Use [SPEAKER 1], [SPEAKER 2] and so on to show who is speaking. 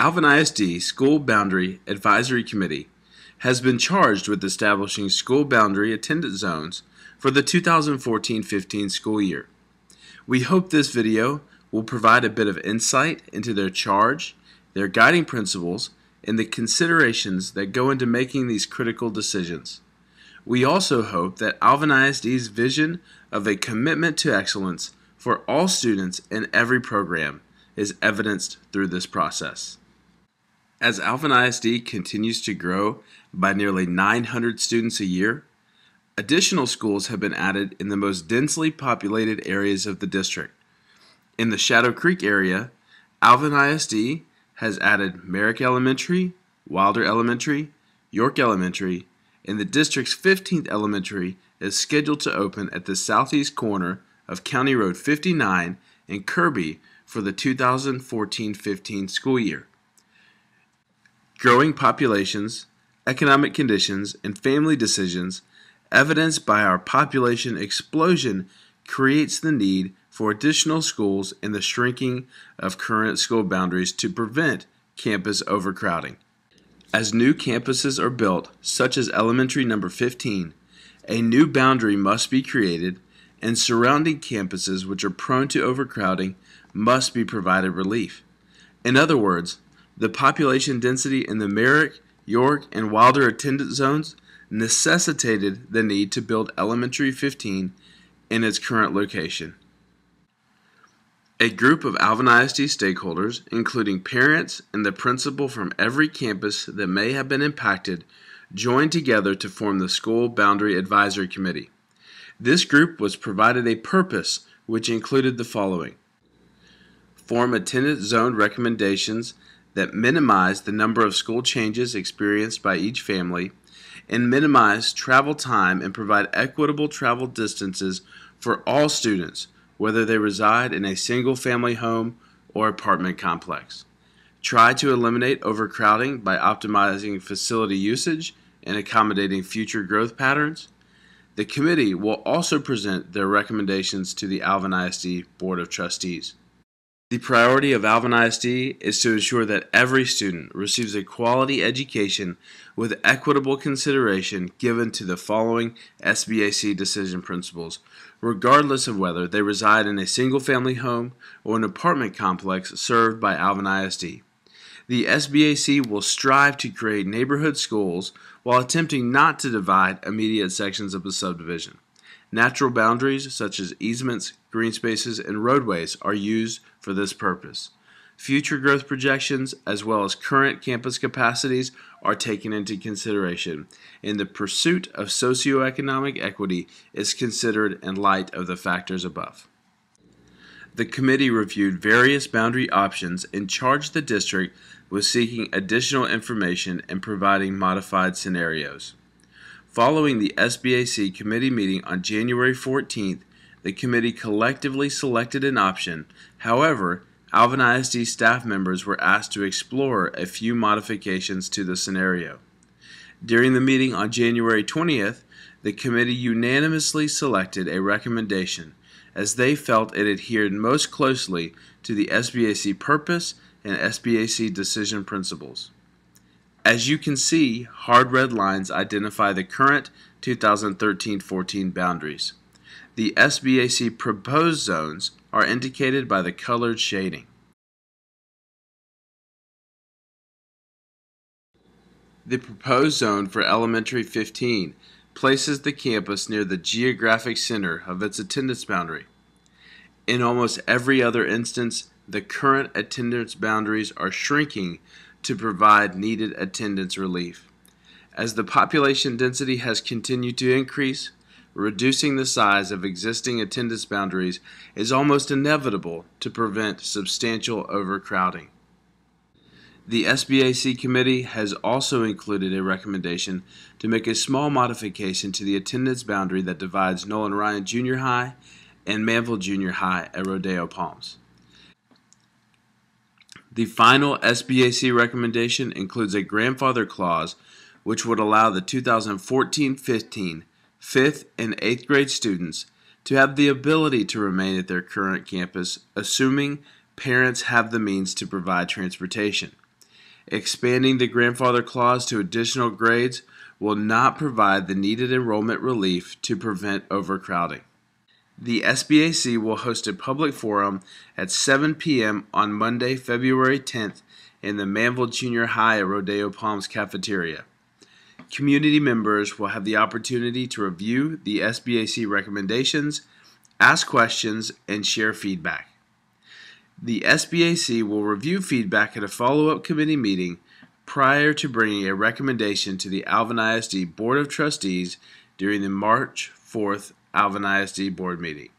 [SPEAKER 1] Alvin ISD School Boundary Advisory Committee has been charged with establishing school boundary attendance zones for the 2014-15 school year. We hope this video will provide a bit of insight into their charge, their guiding principles, and the considerations that go into making these critical decisions. We also hope that Alvin ISD's vision of a commitment to excellence for all students in every program is evidenced through this process. As Alvin ISD continues to grow by nearly 900 students a year, additional schools have been added in the most densely populated areas of the district. In the Shadow Creek area, Alvin ISD has added Merrick Elementary, Wilder Elementary, York Elementary, and the district's 15th elementary is scheduled to open at the southeast corner of County Road 59 in Kirby for the 2014-15 school year. Growing populations, economic conditions, and family decisions, evidenced by our population explosion, creates the need for additional schools and the shrinking of current school boundaries to prevent campus overcrowding. As new campuses are built, such as elementary number 15, a new boundary must be created, and surrounding campuses which are prone to overcrowding must be provided relief. In other words, the population density in the Merrick, York, and Wilder attendance zones necessitated the need to build Elementary 15 in its current location. A group of Alvin ISD stakeholders, including parents and the principal from every campus that may have been impacted, joined together to form the School Boundary Advisory Committee. This group was provided a purpose which included the following: form attendance zone recommendations that minimize the number of school changes experienced by each family, and minimize travel time and provide equitable travel distances for all students, whether they reside in a single-family home or apartment complex. Try to eliminate overcrowding by optimizing facility usage and accommodating future growth patterns. The committee will also present their recommendations to the Alvin ISD Board of Trustees. The priority of Alvin ISD is to ensure that every student receives a quality education with equitable consideration given to the following SBAC decision principles, regardless of whether they reside in a single-family home or an apartment complex served by Alvin ISD. The SBAC will strive to create neighborhood schools while attempting not to divide immediate sections of the subdivision. Natural boundaries such as easements, green spaces, and roadways are used for this purpose. Future growth projections as well as current campus capacities are taken into consideration, and the pursuit of socioeconomic equity is considered in light of the factors above. The committee reviewed various boundary options and charged the district with seeking additional information and providing modified scenarios. Following the SBAC committee meeting on January 14th, the committee collectively selected an option. However, Alvin ISD staff members were asked to explore a few modifications to the scenario. During the meeting on January 20th, the committee unanimously selected a recommendation as they felt it adhered most closely to the SBAC purpose and SBAC decision principles. As you can see, hard red lines identify the current 2013-14 boundaries. The SBAC proposed zones are indicated by the colored shading. The proposed zone for Elementary 15 places the campus near the geographic center of its attendance boundary. In almost every other instance, the current attendance boundaries are shrinking to provide needed attendance relief. As the population density has continued to increase, reducing the size of existing attendance boundaries is almost inevitable to prevent substantial overcrowding. The SBAC committee has also included a recommendation to make a small modification to the attendance boundary that divides Nolan Ryan Junior High and Manville Junior High at Rodeo Palms. The final SBAC recommendation includes a grandfather clause which would allow the 2014-15 5th and 8th grade students to have the ability to remain at their current campus, assuming parents have the means to provide transportation. Expanding the grandfather clause to additional grades will not provide the needed enrollment relief to prevent overcrowding. The SBAC will host a public forum at 7 p.m. on Monday, February 10th in the Manville Junior High at Rodeo Palms cafeteria. Community members will have the opportunity to review the SBAC recommendations, ask questions, and share feedback. The SBAC will review feedback at a follow-up committee meeting prior to bringing a recommendation to the Alvin ISD Board of Trustees during the March 4th Alvin ISD Board meeting.